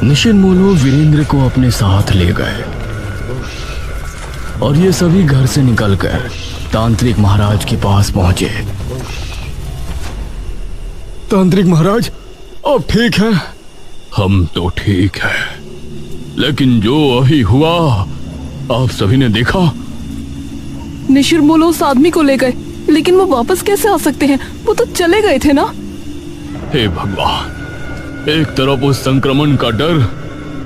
निशिर मोलो वीरेंद्र को अपने साथ ले गए और ये सभी घर से निकलकर तांत्रिक महाराज के पास पहुंचे। तांत्रिक महाराज, आप ठीक हैं? हम तो ठीक है, लेकिन जो अभी हुआ आप सभी ने देखा। निशिर मोलो उस आदमी को ले गए, लेकिन वो वापस कैसे आ सकते हैं? वो तो चले गए थे ना। हे भगवान, एक तरफ उस संक्रमण का डर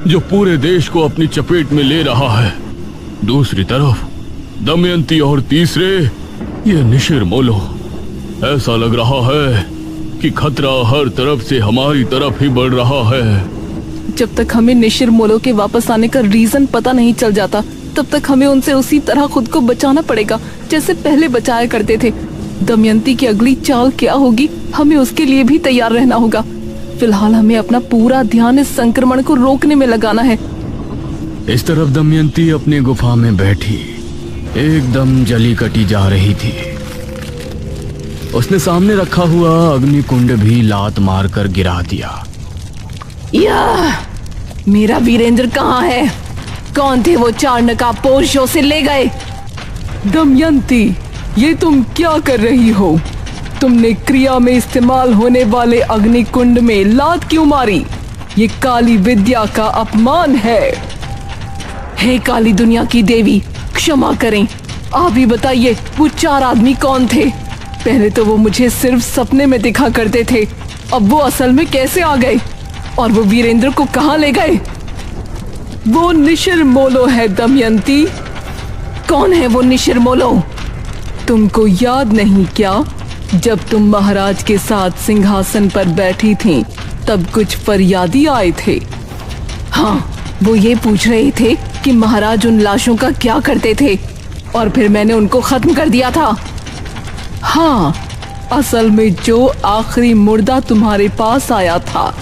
जो पूरे देश को अपनी चपेट में ले रहा है, दूसरी तरफ दमयंती और तीसरे ये निशिर मोलो। ऐसा लग रहा है कि खतरा हर तरफ से हमारी तरफ ही बढ़ रहा है। जब तक हमें निशिर मोलो के वापस आने का रीजन पता नहीं चल जाता, तब तक हमें उनसे उसी तरह खुद को बचाना पड़ेगा जैसे पहले बचाया करते थे। दमयंती की अगली चाल क्या होगी, हमें उसके लिए भी तैयार रहना होगा। फिलहाल हमें अपना पूरा ध्यान इस संक्रमण को रोकने में लगाना है। इस तरफ दमयंती अपनी गुफा में बैठी एकदम जली कटी जा रही थी। उसने सामने रखा हुआ अग्नि कुंड भी लात मारकर गिरा दिया। या मेरा वीरेंद्र कहाँ है? कौन थे वो 4 नकाबपोश जो उसे ले गए? दमयंती, ये तुम क्या कर रही हो? तुमने क्रिया में इस्तेमाल होने वाले अग्नि कुंड में लात क्यों मारी? ये काली विद्या का अपमान है। हे काली दुनिया की देवी, क्षमा करें। आप ही बताइए, वो 4 आदमी कौन थे? पहले तो वो मुझे सिर्फ सपने में दिखा करते थे, अब वो असल में कैसे आ गए? और वो वीरेंद्र को कहाँ ले गए? वो निशिर मोलो है दमयंती। कौन है वो निशिर मोलो? तुमको याद नहीं क्या, जब तुम महाराज के साथ सिंहासन पर बैठी थीं, तब कुछ फरियादी आए थे। हाँ, वो ये पूछ रहे थे कि महाराज उन लाशों का क्या करते थे, और फिर मैंने उनको खत्म कर दिया था। हाँ, असल में जो आखिरी मुर्दा तुम्हारे पास आया था,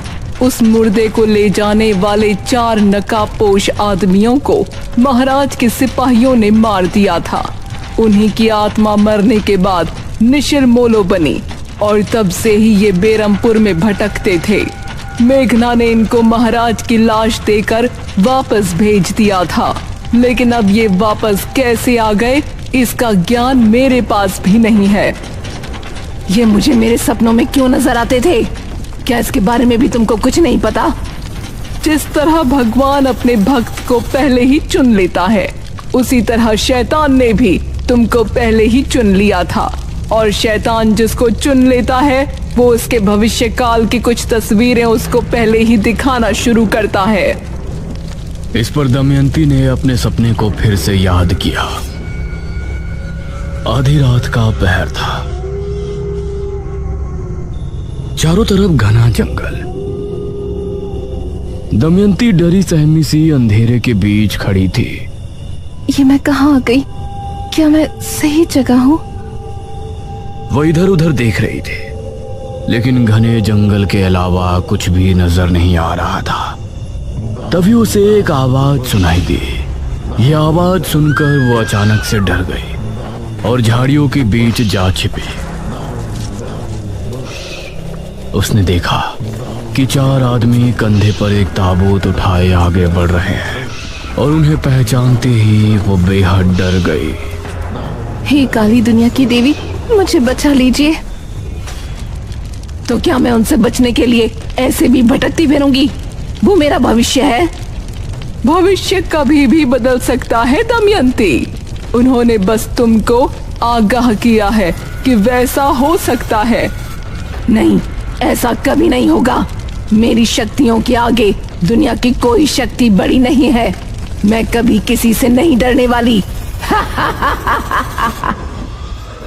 उस मुर्दे को ले जाने वाले 4 नकाबपोश आदमियों को महाराज के सिपाहियों ने मार दिया था। उन्हीं की आत्मा मरने के बाद निशिर मोलो बनी और तब से ही ये बेरमपुर में भटकते थे। मेघना ने इनको महाराज की लाश देकर वापस भेज दिया था, लेकिन अब ये वापस कैसे आ गए इसका ज्ञान मेरे पास भी नहीं है। ये मुझे मेरे सपनों में क्यों नजर आते थे? क्या इसके बारे में भी तुमको कुछ नहीं पता? जिस तरह भगवान अपने भक्त को पहले ही चुन लेता है, उसी तरह शैतान ने भी तुमको पहले ही चुन लिया था, और शैतान जिसको चुन लेता है वो उसके भविष्य काल की कुछ तस्वीरें उसको पहले ही दिखाना शुरू करता है। इस पर दमयंती ने अपने सपने को फिर से याद किया। आधी रात का पहर था, चारों तरफ घना जंगल। दमयंती डरी सहमी सी अंधेरे के बीच खड़ी थी। ये मैं कहाँ आ गई? क्या मैं सही जगह हूँ? वो इधर उधर देख रही थी, लेकिन घने जंगल के अलावा कुछ भी नजर नहीं आ रहा था। तभी उसे एक आवाज सुनाई दी। यह आवाज सुनकर वो अचानक से डर गई और झाड़ियों के बीच जा छिपी। उसने देखा कि 4 आदमी कंधे पर एक ताबूत उठाए आगे बढ़ रहे हैं, और उन्हें पहचानते ही वो बेहद डर गई। हे काली दुनिया की देवी, मुझे बचा लीजिए। तो क्या मैं उनसे बचने के लिए ऐसे भी भटकती फिरूंगी? वो मेरा भविष्य है। भविष्य कभी भी बदल सकता है दमयंती। उन्होंने बस तुमको आगाह किया है कि वैसा हो सकता है। नहीं, ऐसा कभी नहीं होगा। मेरी शक्तियों के आगे दुनिया की कोई शक्ति बड़ी नहीं है। मैं कभी किसी से नहीं डरने वाली।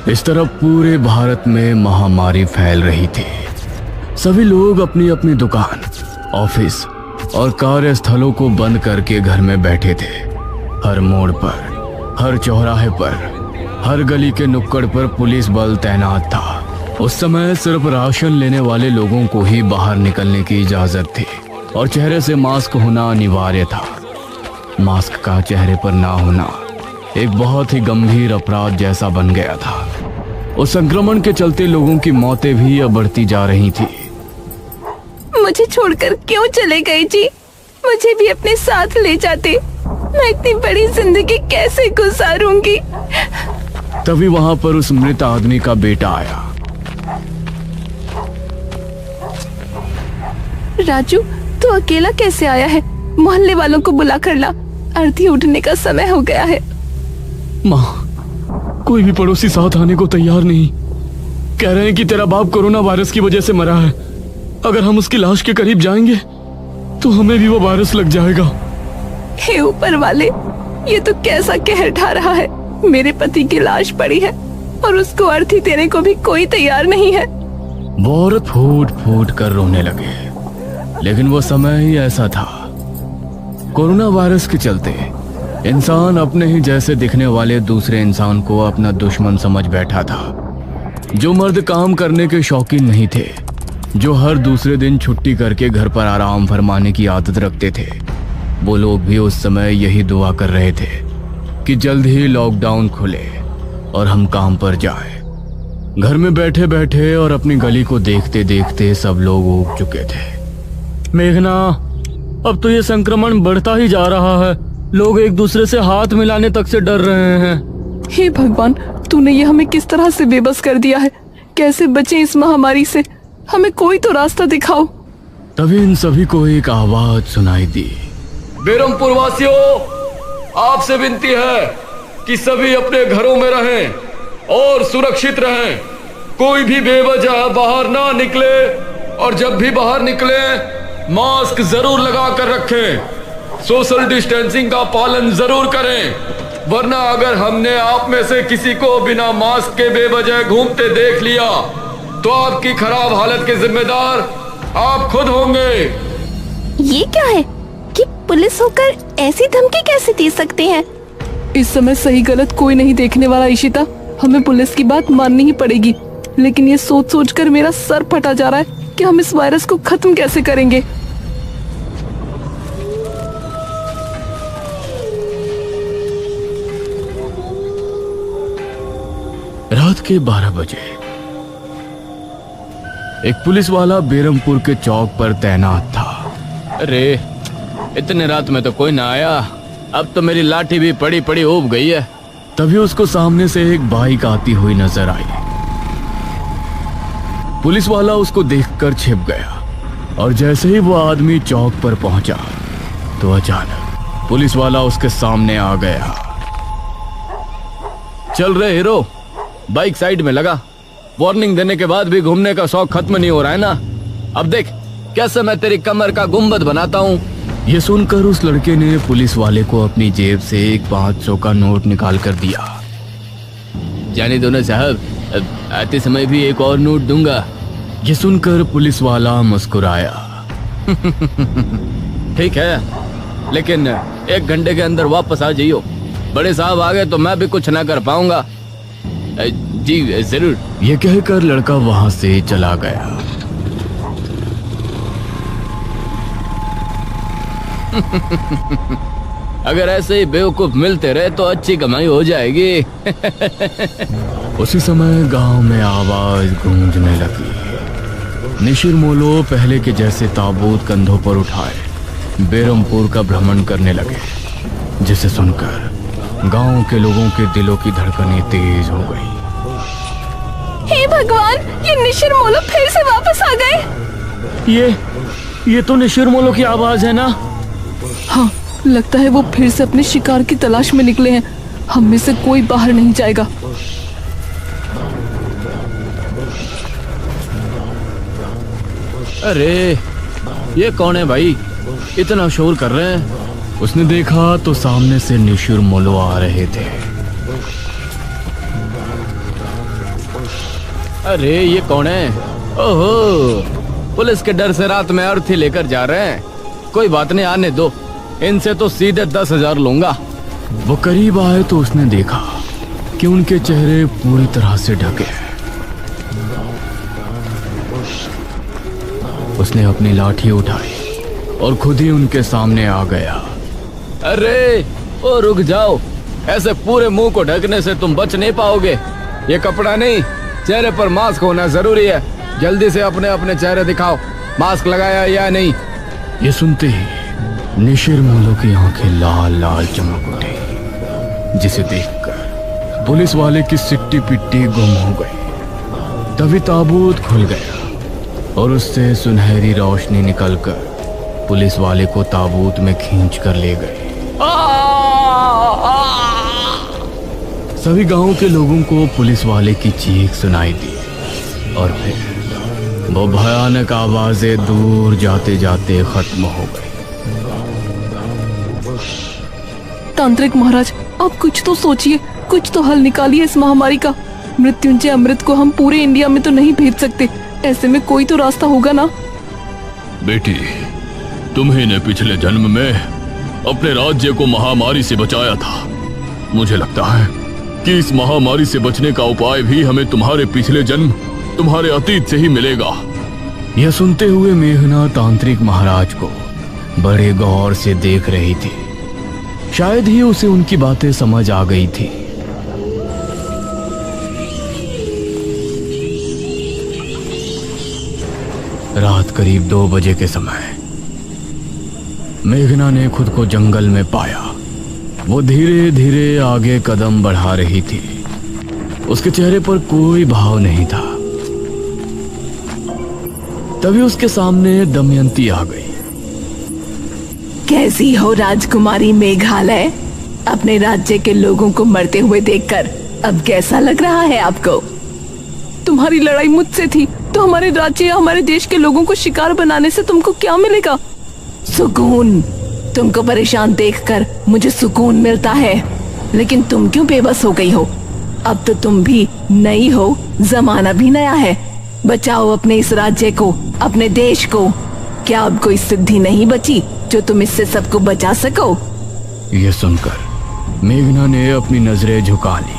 इस तरफ पूरे भारत में महामारी फैल रही थी। सभी लोग अपनी अपनी दुकान, ऑफिस और कार्यस्थलों को बंद करके घर में बैठे थे। हर मोड़ पर, हर चौराहे पर, हर गली के नुक्कड़ पर पुलिस बल तैनात था। उस समय सिर्फ राशन लेने वाले लोगों को ही बाहर निकलने की इजाजत थी, और चेहरे से मास्क होना अनिवार्य था। मास्क का चेहरे पर ना होना एक बहुत ही गंभीर अपराध जैसा बन गया था। उस संक्रमण के चलते लोगों की मौतें भी अब बढ़ती जा रही थी। मुझे छोड़कर क्यों चले गए जी? मुझे भी अपने साथ ले जाते। मैं इतनी बड़ी जिंदगी कैसे गुजारूंगी। तभी वहां पर उस मृत आदमी का बेटा आया। राजू, तू अकेला कैसे आया है? मोहल्ले वालों को बुला कर ला, अर्थी उठने का समय हो गया है। माँ, कोई भी पड़ोसी साथ आने को तैयार नहीं। कह रहे हैं कि तेरा बाप कोरोना वायरस की वजह से मरा है। अगर हम उसकी लाश के करीब जाएंगे तो हमें भी वो वायरस लग जाएगा। हे ऊपर वाले, ये तो कैसा कहर ढा रहा है। मेरे पति की लाश पड़ी है और उसको अर्थी देने को भी कोई तैयार नहीं है। वो औरत फूट फूट कर रोने लगे, लेकिन वो समय ही ऐसा था। कोरोना वायरस के चलते इंसान अपने ही जैसे दिखने वाले दूसरे इंसान को अपना दुश्मन समझ बैठा था। जो मर्द काम करने के शौकीन नहीं थे, जो हर दूसरे दिन छुट्टी करके घर पर आराम फरमाने की आदत रखते थे, वो लोग भी उस समय यही दुआ कर रहे थे कि जल्द ही लॉकडाउन खुले और हम काम पर जाएं। घर में बैठे बैठे और अपनी गली को देखते देखते सब लोग ऊब चुके थे। मेघना, अब तो ये संक्रमण बढ़ता ही जा रहा है। लोग एक दूसरे से हाथ मिलाने तक से डर रहे हैं। हे भगवान, तूने ये हमें किस तरह से बेबस कर दिया है। कैसे बचे इस महामारी से? हमें कोई तो रास्ता दिखाओ। तभी इन सभी को एक आवाज सुनाई दी। बेरमपुर वासियों, आपसे विनती है कि सभी अपने घरों में रहें और सुरक्षित रहें। कोई भी बेवजह बाहर ना निकले और जब भी बाहर निकले मास्क जरूर लगा कर रखें। सोशल डिस्टेंसिंग का पालन जरूर करें, वरना अगर हमने आप में से किसी को बिना मास्क के बेवजह घूमते देख लिया तो आपकी खराब हालत के जिम्मेदार आप खुद होंगे। ये क्या है कि पुलिस होकर ऐसी धमकी कैसे दे सकते हैं? इस समय सही गलत कोई नहीं देखने वाला इशिता। हमें पुलिस की बात माननी ही पड़ेगी। लेकिन ये सोच सोच कर मेरा सर फटा जा रहा है कि हम इस वायरस को खत्म कैसे करेंगे। रात के 12 बजे एक पुलिस वाला बेरमपुर के चौक पर तैनात था। अरे, इतने रात में तो कोई ना आया। अब तो मेरी लाठी भी पड़ी पड़ी ऊब गई है। तभी उसको सामने से एक बाइक आती हुई नजर आई। पुलिस वाला उसको देखकर छिप गया और जैसे ही वो आदमी चौक पर पहुंचा तो अचानक पुलिस वाला उसके सामने आ गया। चल रहे हीरो, बाइक साइड में लगा। वार्निंग देने के बाद भी घूमने का शौक खत्म नहीं हो रहा है ना? अब देख कैसे मैं तेरी कमर का गुंबद बनाता हूँ। ये सुनकर उस लड़के ने पुलिस वाले को अपनी जेब से एक 500 का नोट निकाल कर दिया। जाने दो ना साहब, आते समय भी एक और नोट दूंगा। ये सुनकर पुलिस वाला मुस्कुराया। ठीक है, लेकिन 1 घंटे के अंदर वापस आ जाइयो। बड़े साहब आ गए तो मैं भी कुछ ना कर पाऊंगा। जी जरूर। ये कहकर लड़का वहां से चला गया। अगर ऐसे ही बेवकूफ मिलते रहे तो अच्छी कमाई हो जाएगी। उसी समय गांव में आवाज गूंजने लगी। निशिर मोलो पहले के जैसे ताबूत कंधों पर उठाए बेरमपुर का भ्रमण करने लगे, जिसे सुनकर गांव के लोगों के दिलों की धड़कनें तेज हो गई। हे भगवान, ये निशिर मोलो फिर से वापस आ गए। ये तो निशिर मोलो की आवाज है ना? हाँ, लगता है वो फिर से अपने शिकार की तलाश में निकले हैं। हम में से कोई बाहर नहीं जाएगा। अरे, ये कौन है भाई? इतना शोर कर रहे हैं। उसने देखा तो सामने से निशिर मोलो आ रहे थे। अरे, ये कौन है? ओहो, पुलिस के डर से रात में अर्थी लेकर जा रहे हैं। कोई बात नहीं, आने दो। इनसे तो सीधे 10,000 लूंगा। वो करीब आए तो उसने देखा कि उनके चेहरे पूरी तरह से ढके हैं। उसने अपनी लाठी उठाई और खुद ही उनके सामने आ गया। अरे, ओ रुक जाओ। ऐसे पूरे मुंह को ढकने से तुम बच नहीं पाओगे। ये कपड़ा नहीं, चेहरे पर मास्क होना जरूरी है। जल्दी से अपने अपने चेहरे दिखाओ। मास्क लगाया या नहीं? ये सुनते ही निशिर मोलो की आंखें लाल लाल चमक उठी, जिसे देखकर पुलिस वाले की सिट्टी पिट्टी गुम हो गई। तभी ताबूत खुल गया और उससे सुनहरी रोशनी निकलकर पुलिस वाले को ताबूत में खींच कर ले गए। सभी गांव के लोगों को पुलिस वाले की चीख सुनाई दी और फिर वो भयानक आवाजें दूर जाते जाते खत्म हो गई। तांत्रिक महाराज, आप कुछ तो सोचिए, कुछ तो हल निकालिए इस महामारी का। मृत्युंजय अमृत को हम पूरे इंडिया में तो नहीं भेज सकते, ऐसे में कोई तो रास्ता होगा ना। बेटी, तुम्ही ने पिछले जन्म में अपने राज्य को महामारी से बचाया था। मुझे लगता है कि इस महामारी से बचने का उपाय भी हमें तुम्हारे पिछले जन्म, तुम्हारे अतीत से ही मिलेगा। यह सुनते हुए मेघना तांत्रिक महाराज को बड़े गौर से देख रही थी। शायद ही उसे उनकी बातें समझ आ गई थी। रात करीब 2 बजे के समय मेघना ने खुद को जंगल में पाया। वो धीरे धीरे आगे कदम बढ़ा रही थी। उसके चेहरे पर कोई भाव नहीं था। तभी उसके सामने दमयंती आ गई। कैसी हो राजकुमारी मेघालय? अपने राज्य के लोगों को मरते हुए देखकर अब कैसा लग रहा है आपको? तुम्हारी लड़ाई मुझसे थी तो हमारे राज्य या हमारे देश के लोगों को शिकार बनाने से तुमको क्या मिलेगा? सुकून। तुमको परेशान देखकर मुझे सुकून मिलता है, लेकिन तुम क्यों बेबस हो गई हो? अब तो तुम भी नई हो, जमाना भी नया है। बचाओ अपने इस राज्य को, अपने देश को। क्या अब कोई सिद्धि नहीं बची जो तुम इससे सबको बचा सको? यह सुनकर मेघना ने अपनी नजरें झुका ली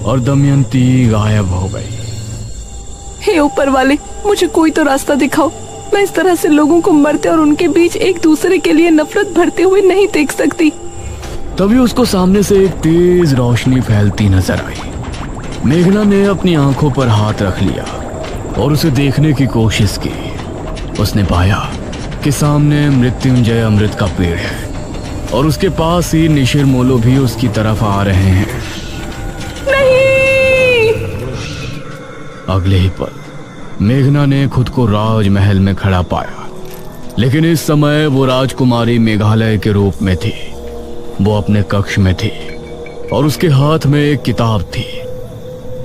और दमयंती गायब हो गई। हे ऊपर वाले, मुझे कोई तो रास्ता दिखाओ। मैं इस तरह से लोगों को मरते और उनके बीच एक दूसरे के लिए नफरत भरते हुए नहीं देख सकती। तभी उसको सामने से एक तेज रोशनी फैलती नजर आई। मेघना ने अपनी आंखों पर हाथ रख लिया और उसे देखने की कोशिश की। उसने पाया कि सामने मृत्युंजय अमृत का पेड़ है और उसके पास ही निशिर मोलो भी उसकी तरफ आ रहे हैं। नहीं! अगले ही पल मेघना ने खुद को राजमहल में खड़ा पाया, लेकिन इस समय वो राजकुमारी मेघालय के रूप में थी। वो अपने कक्ष में थी और उसके हाथ में एक किताब थी।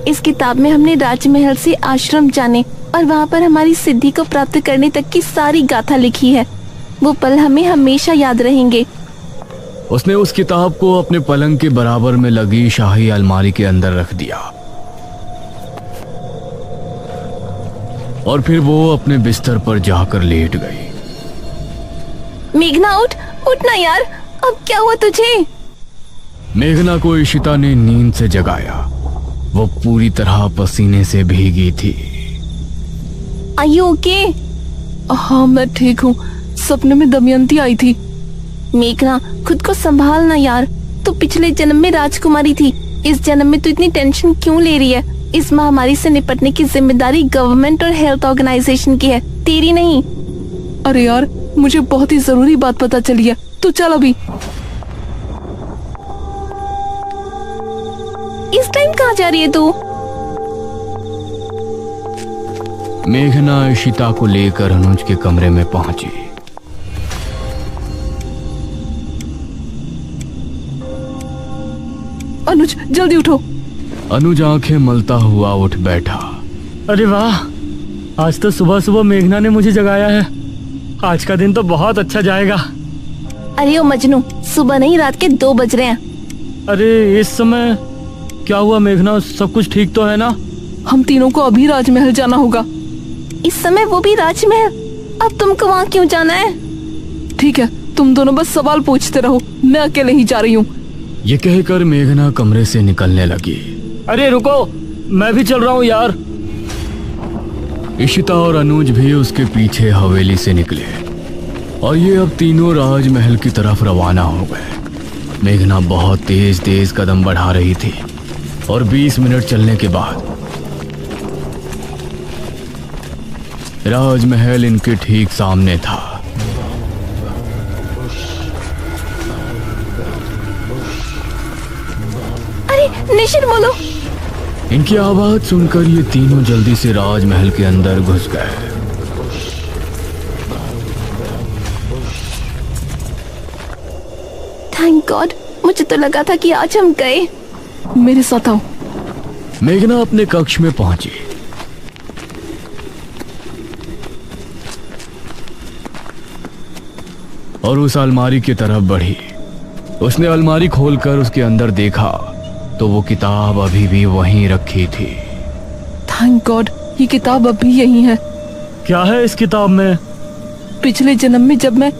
इस किताब में हमने राजमहल से आश्रम जाने और वहाँ पर हमारी सिद्धि को प्राप्त करने तक की सारी गाथा लिखी है। वो पल हमें हमेशा याद रहेंगे। उसने उस किताब को अपने पलंग के बराबर में लगी शाही अलमारी के अंदर रख दिया और फिर वो अपने बिस्तर पर जाकर लेट गई। मेघना, उठ ना यार, अब क्या हुआ तुझे? मेघना को इशिता ने नींद से जगाया। वो पूरी तरह पसीने से भीगी थी। Are you okay? हाँ, मैं ठीक हूँ। सपने में दमयंती आई थी। मेघना, खुद को संभाल ना यार। तू पिछले जन्म में राजकुमारी थी, इस जन्म में तू इतनी टेंशन क्यों ले रही है? इस महामारी से निपटने की जिम्मेदारी गवर्नमेंट और हेल्थ ऑर्गेनाइजेशन की है, तेरी नहीं। अरे यार, मुझे बहुत ही जरूरी बात पता चली है। तू चल अभी। इस टाइम कहाँ जा रही है तू? मेघना इशिता को लेकर अनुज के कमरे में पहुंची। अनुज, जल्दी उठो। अनुज आंखें मलता हुआ उठ बैठा। अरे वाह, आज तो सुबह सुबह मेघना ने मुझे जगाया है। आज का दिन तो बहुत अच्छा जाएगा। अरे ओ मजनू, सुबह नहीं, रात के 2 बज रहे हैं। अरे इस समय क्या हुआ मेघना, सब कुछ ठीक तो है ना? हम तीनों को अभी राजमहल जाना होगा। इस समय वो भी राजमहल? अब तुमको वहाँ क्यों जाना है? ठीक है, तुम दोनों बस सवाल पूछते रहो, मैं अकेले ही जा रही हूँ। ये कहकर मेघना कमरे से निकलने लगी। अरे रुको, मैं भी चल रहा हूँ यार। इशिता और अनुज भी उसके पीछे हवेली से निकले और ये अब तीनों राजमहल की तरफ रवाना हो गए। मेघना बहुत तेज तेज कदम बढ़ा रही थी और 20 मिनट चलने के बाद राजमहल इनके ठीक सामने था। अरे निशिर बोलो। इनकी आवाज सुनकर ये तीनों जल्दी से राजमहल के अंदर घुस गए। थैंक गॉड, मुझे तो लगा था कि आज हम गए। मेरे साथ आओ। मेघना अपने कक्ष में पहुंची। और उस अलमारी की तरफ बढ़ी। उसने अलमारी खोलकर उसके अंदर देखा तो वो किताब अभी भी वहीं रखी थी। थैंक गॉड, ये किताब अभी यही है। क्या है इस किताब में? पिछले जन्म में जब मैं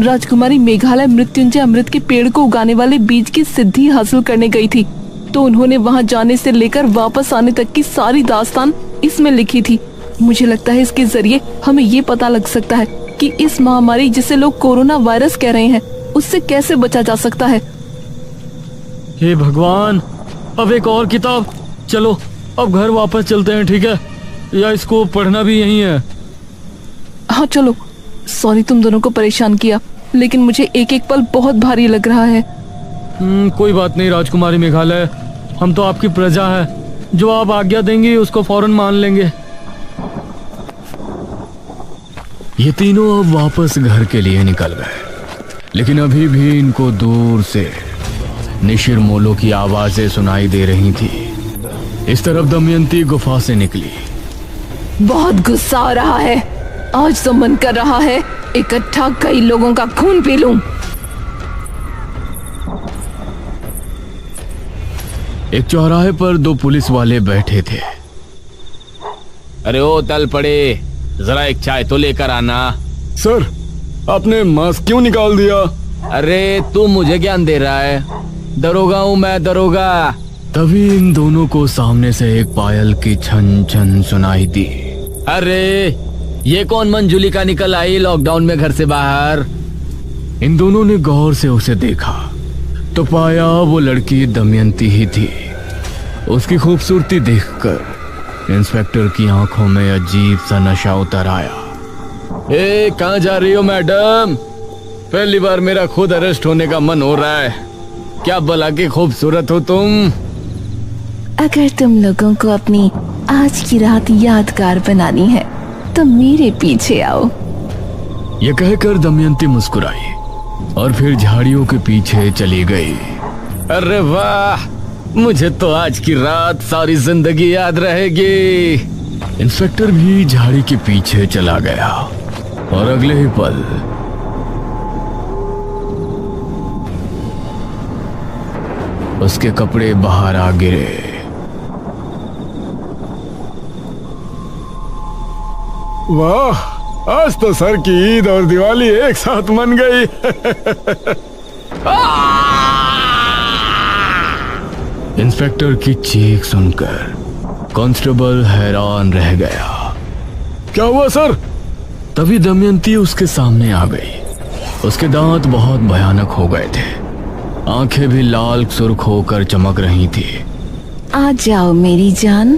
राजकुमारी मेघालय मृत्युंजय अमृत के पेड़ को उगाने वाले बीज की सिद्धि हासिल करने गई थी, तो उन्होंने वहां जाने से लेकर वापस आने तक की सारी दास्तान इसमें लिखी थी। मुझे लगता है इसके जरिए हमें ये पता लग सकता है कि इस महामारी जिसे लोग कोरोना वायरस कह रहे हैं, उससे कैसे बचा जा सकता है। हे भगवान, अब एक और किताब। चलो अब घर वापस चलते हैं, ठीक है? या इसको पढ़ना भी यही है? हाँ चलो। सॉरी तुम दोनों को परेशान किया, लेकिन मुझे एक एक पल बहुत भारी लग रहा है। कोई बात नहीं राजकुमारी मेघालय, हम तो आपकी प्रजा है। जो आप आज्ञा देंगी उसको फौरन मान लेंगे। ये तीनों अब वापस घर के लिए निकल गए, लेकिन अभी भी इनको दूर से निशिर मोलो की आवाजें सुनाई दे रही थी। इस तरफ दमयंती गुफा से निकली। बहुत गुस्सा आ रहा है। आज तो मन कर रहा है इकट्ठा कई लोगों का खून पी लूं। एक चौराहे पर दो पुलिस वाले बैठे थे। अरे ओ तल पड़े, जरा एक चाय तो लेकर आना। सर, आपने मास्क क्यों निकाल दिया? अरे तू मुझे ज्ञान दे रहा है? दरोगा हूँ मैं, दरोगा। तभी इन दोनों को सामने से एक पायल की छन छन सुनाई दी। अरे ये कौन मंजुलिका निकल आई लॉकडाउन में घर से बाहर? इन दोनों ने गौर से उसे देखा तो पाया वो लड़की दमयंती ही थी। उसकी खूबसूरती देखकर इंस्पेक्टर की आंखों में अजीब सा नशा उतर आया। ए, कहाँ जा रही हो मैडम? पहली बार मेरा खुद अरेस्ट होने का मन हो रहा है। क्या भला की खूबसूरत हो तुम। अगर तुम लोगों को अपनी आज की रात यादगार बनानी है तो मेरे पीछे आओ। ये कहकर दमयंती मुस्कुराई और फिर झाड़ियों के पीछे चली गई। अरे वाह, मुझे तो आज की रात सारी जिंदगी याद रहेगी। इंस्पेक्टर भी झाड़ी के पीछे चला गया और अगले ही पल उसके कपड़े बाहर आ गिरे। वाह, आज तो सर की ईद और दिवाली एक साथ मन गई। इंस्पेक्टर की चीख सुनकर कांस्टेबल हैरान रह गया। क्या हुआ सर? तभी दमयंती उसके सामने आ गई। उसके दांत बहुत भयानक हो गए थे, आंखें भी लाल सुर्ख होकर चमक रही थी। आ जाओ मेरी जान,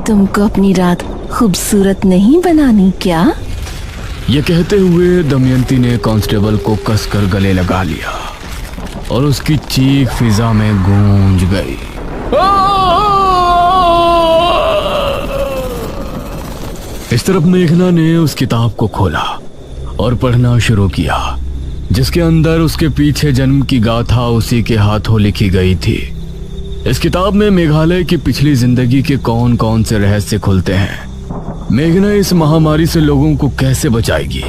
तुमको अपनी रात खूबसूरत नहीं बनानी क्या? ये कहते हुए दमयंती ने कांस्टेबल को कसकर गले लगा लिया और उसकी चीख फिजा में गूंज गई। इस तरफ मेघना ने उस किताब को खोला और पढ़ना शुरू किया, जिसके अंदर उसके पीछे जन्म की गाथा उसी के हाथों लिखी गई थी। इस किताब में मेघालय की पिछली जिंदगी के कौन कौन से रहस्य खुलते हैं। मेघना इस महामारी से लोगों को कैसे बचाएगी,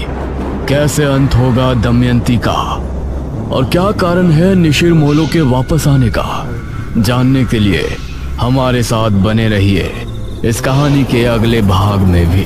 कैसे अंत होगा दमयंती का, और क्या कारण है निशिर मोलो के वापस आने का। जानने के लिए हमारे साथ बने रहिए इस कहानी के अगले भाग में भी।